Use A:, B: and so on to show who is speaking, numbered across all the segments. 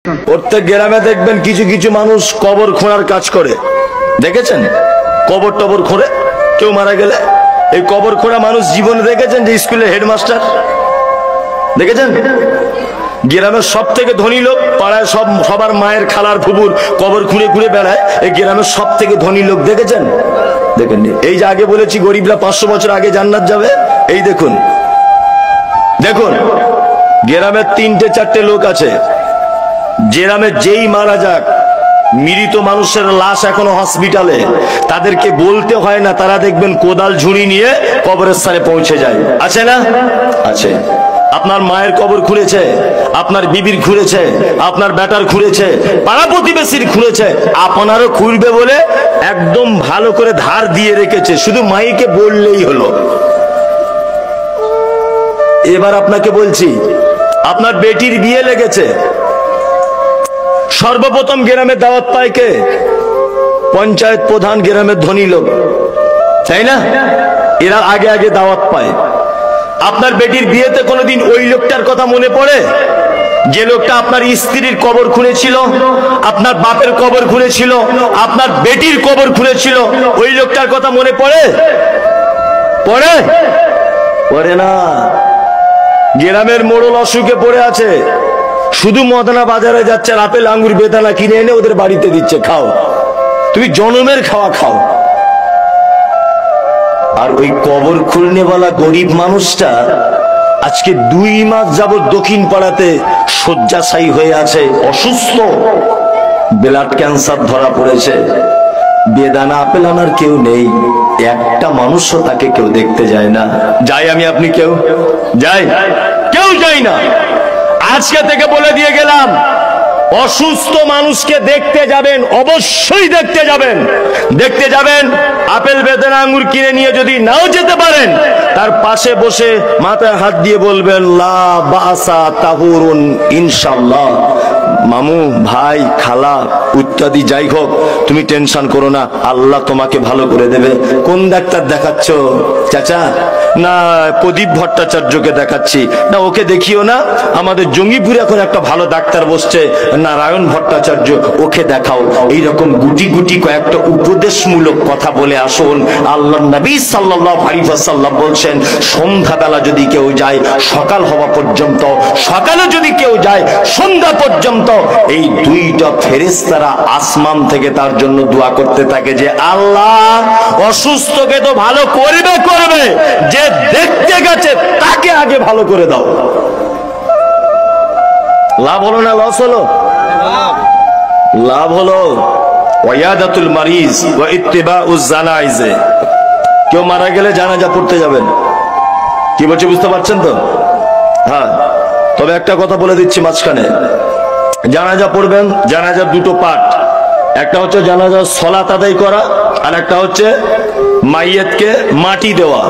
A: প্রত্যেক গ্রামে দেখবেন কিছু কিছু মানুষ কবর খোঁড়ার কাজ করে, দেখেছেন? কবর টবর খোঁড়ে, কেউ মারা গেলে এই কবর খোঁড়া মানুষ জীবনে দেখেছেন? যে স্কুলের হেডমাস্টার দেখেছেন? গ্রামের সব থেকে ধনী লোক, পাড়ায় সবার মায়ের খালার ফুবুর কবর খুঁড়ে খুঁড়ে বেড়ায়, এই গ্রামের সব থেকে ধনী লোক দেখেছেন? দেখেননি? এই যে আগে বলেছি গরিবরা 500 বছর আগে জান্নাত যাবে, এই দেখুন দেখুন গ্রামের 3-4টে লোক আছে, গ্রামে যেই মারা যাক, মৃত মানুষের লাশ এখনো হসপিটালে, তাদেরকে বলতে হয় না, তারা দেখবেন কোদাল ঝুড়ি নিয়ে কবরের স্থানে পৌঁছে যায়। আছে না? আছে। আপনার মায়ের কবর খুঁড়েছে, আপনার বিবির খুঁড়েছে, আপনার বেটার খুঁড়েছে, পাড়া প্রতিবেশীর খুঁড়েছে, আপনারও খুঁড়বে বলে একদম ভালো করে ধার দিয়ে রেখেছে, শুধু মাইকে বললেই হলো। এবার আপনাকে বলছি, আপনার বেটির বিয়ে লেগেছে, সর্বপ্রথম গ্রামে দাওয়াত পায় কে? পঞ্চায়েত প্রধান, গ্রামের ধনী লোক, তাই না? এরা আগে আগে দাওয়াত পায়। আপনার বেটির বিয়েতে কোনোদিন ওই লোকটার কথা মনে পড়ে যে লোকটা আপনার স্ত্রীর কবর খুঁড়েছিল, আপনার বাপের কবর খুঁড়েছিল, আপনার বেটির কবর খুঁড়েছিল? ওই লোকটার কথা মনে পড়ে? পড়ে? পড়ে না। গ্রামের মোড়ল অসুখে পড়ে আছে, শুধু মদনা বাজারে যাচ্ছে, আপেল আঙ্গুর বেদানা কিনে এনে ওদের বাড়িতে দিচ্ছে, খাও, তুমি জনমের খাওয়া খাও। আর ওই কবর খুলনেওয়ালা গরিব মানুষটা আজকে 2 মাস যাবত দক্ষিণ পাড়াতে শয্যাশায়ী হয়ে আছে, অসুস্থ, ব্লাড ক্যান্সার ধরা পড়েছে, বেদানা আপেল আনার কেউ নেই, একটা মানুষও তাকে কেউ দেখতে যায় না। যাই আমি আপনি কেউ যাই? কেউ যাই না। আজকে থেকে বলে দিয়ে গেলাম, অসুস্থ মানুষকে দেখতে যাবেন, অবশ্যই দেখতে যাবেন। দেখতে যাবেন, আপেল বেদানা আঙ্গুর কিনে নিয়ে যদি নাও যেতে পারেন, তার পাশে বসে মাথায় হাত দিয়ে বলবেন লা বাসা তাহুরুন ইনশাআল্লাহ। মামু, ভাই, খালা ইত্যাদি যাই হোক, তুমি টেনশন করো না, আল্লাহ তোমাকে ভালো করে দেবে। কোন ডাক্তার দেখাচ্ছ চাচা? না, প্রদীপ ভট্টাচার্যকে দেখাচ্ছি। না, ওকে দেখিও না, আমাদের জঙ্গিপুরে এখন একটা ভালো ডাক্তার বসছে, নারায়ণ ভট্টাচার্য, ওকে দেখাও। এইরকম গুটি গুটি কয়েকটা উপদেশমূলক কথা বলে আসুন। আল্লাহ নবী সাল্লাল্লাহু আলাইহি ওয়াসাল্লাম বলছেন, সন্ধ্যাবেলা যদি কেউ যায় সকাল হওয়া পর্যন্ত, সকালে যদি কেউ যায় সন্ধ্যা পর্যন্ত, এই 2টা ফেরেশতারা আসমান থেকে তার জন্য দোয়া করতে থাকে যে আল্লাহ অসুস্থকে তো ভালো করবে করবে, যে দেখতে গেছে তাকে আগে ভালো করে দাও। লাভ হলো না লস হলো? লাভ হলো। ওয়ায়াদাতুল মারিজ ওয়া ইত্তিবাউজ জানাইজ। কেউ মারা গেলে জানাজা পড়তে যাবেন। কি বলছি বুঝতে পারছেন তো? হ্যাঁ, তবে একটা কথা বলে দিচ্ছি মাঝখানে, জানাজা পড়বেন, জানাজার 2টো পার্ট, একটা হচ্ছে জানাজার সালাত আদায় করা, আর একটা হচ্ছে মাইয়াতকে মাটি দেওয়া।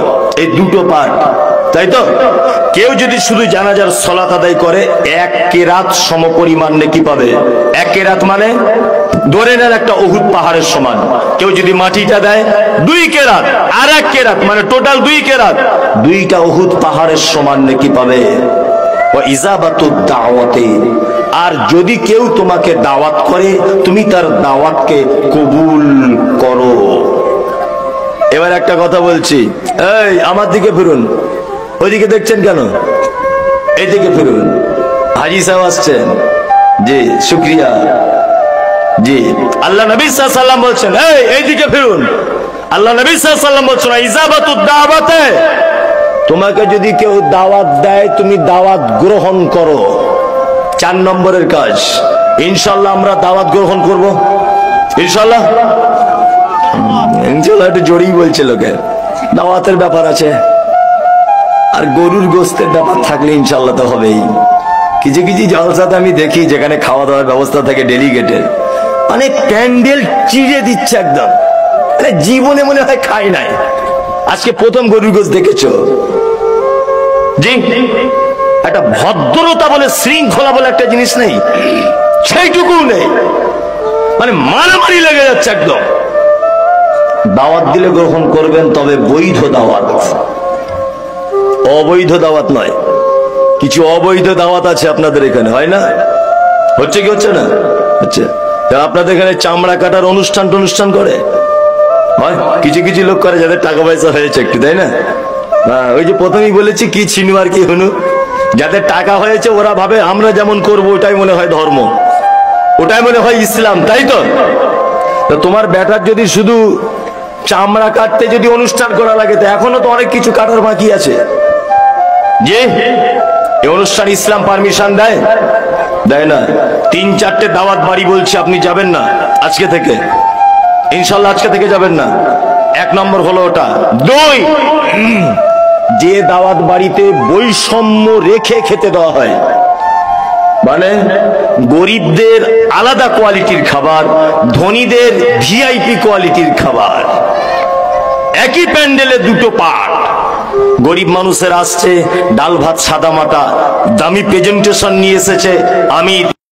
A: এই 2টো পার্ট, তাই তো? কেউ যদি শুধু জানাজার সালাত আদায় করে 1 কেরাত সমপরিমাণ নেকি পাবে। 1 কেরাত মানে ধরে নেন একটা উহুদ পাহাড়ের সমান। কেউ যদি মাটিটা দেয় 2 কেরাত, আর 1 কেরাত মানে টোটাল 2 কেরাত, 2টা উহুদ পাহাড়ের সমান নেকি পাবে। ওয়া ইজাবাতুদ দাওয়াতে, আর যদি কেউ তোমাকে দাওয়াত করে তুমি তার দাওয়াতকে কবুল করো। এবার একটা কথা বলছি, এই আমার দিকে ফিরুন। ওইদিকে দেখছেন কেন? এইদিকে ফিরুন। হাজি সাহেব আসছেন। জি, শুকরিয়া। জি, আল্লাহ নবী সাল্লাল্লাহু আলাইহি ওয়াসাল্লাম বলছেন, এইদিকে ফিরুন। আল্লাহ নবী সাল্লাল্লাহু আলাইহি ওয়াসাল্লাম বলছেন, ইজাবাতুদ দাওয়াতে, তোমাকে যদি কেউ দাওয়াত দেয় তুমি দাওয়াত গ্রহণ করো। 4 নম্বরের কাজ। ইনশাআল্লাহ আমরা দাওয়াত গ্রহণ করব, ইনশাআল্লাহ। ইনশাআল্লাহ একটু জোরেই বলছে লোকে, দাওয়াতের ব্যাপার আছে, আর গরুর গোস্তের ব্যাপার থাকলে ইনশাআল্লাহ তো হবেই। কিছু কিছু জলসাতে আমি দেখি যেখানে খাওয়া দাওয়ার ব্যবস্থা থাকে ডেলিগেটেড, মানে প্যান্ডেল চিড়ে দিচ্ছে একদম, জীবনে মনে হয় খাই নাই। আজকে প্রথম গরুর গোস্ত দেখেছ? জি, একটা ভদ্রতা বলে, শৃঙ্খলা বলে একটা জিনিস নেই, সেইটুকু নেই, মানে মারামারি লেগে যাচ্ছে একদম। দাওয়াত দিলে গ্রহণ করবেন, তবে বৈধ দাওয়াত, অবৈধ দাওয়াত নয়। কিছু অবৈধ দাওয়াত আছে আপনাদের এখানে, হয় না? হচ্ছে কি হচ্ছে না? আচ্ছা, আপনাদের এখানে চামড়া কাটার অনুষ্ঠান করে হয়? কিছু কিছু লোক করে যাদের টাকা পয়সা হয়েছে একটু, তাই না? ওই যে প্রথমেই বলেছি, কি ছিনু আর কি হুনু, যাদের টাকা হয়েছে ওরা ভাবে আমরা যেমন করবো ওটাই মনে হয় ধর্ম, ওটাই মনে হয় ইসলাম, তাই তো? তোমার বেটার যদি শুধু চামড়া কাটতে যদি অনুষ্ঠান করা লাগে, তো এখনো তো অনেক কিছু কাটার বাকি আছে। যে এই অনুষ্ঠান ইসলাম পারমিশন দেয়? দেয় না। 3-4টে দাওয়াত বাড়ি বলছি, আপনি যাবেন না আজকে থেকে, ইনশাল্লাহ আজকে থেকে যাবেন না। 1 নম্বর হলো ওটা। 2, যে দাওয়াত বাড়িতে বৈষম্য রেখে খেতে দেওয়া হয়, মানে গরিবদের আলাদা কোয়ালিটির খাবার, ধনীদের ভিআইপি কোয়ালিটির খাবার, একই প্যান্ডেলে 2টো পার্ট। গরিব মানুষের আসছে ডাল ভাত সাদা মাটা, দামি প্রেজেন্টেশন নিয়ে এসেছে, আমি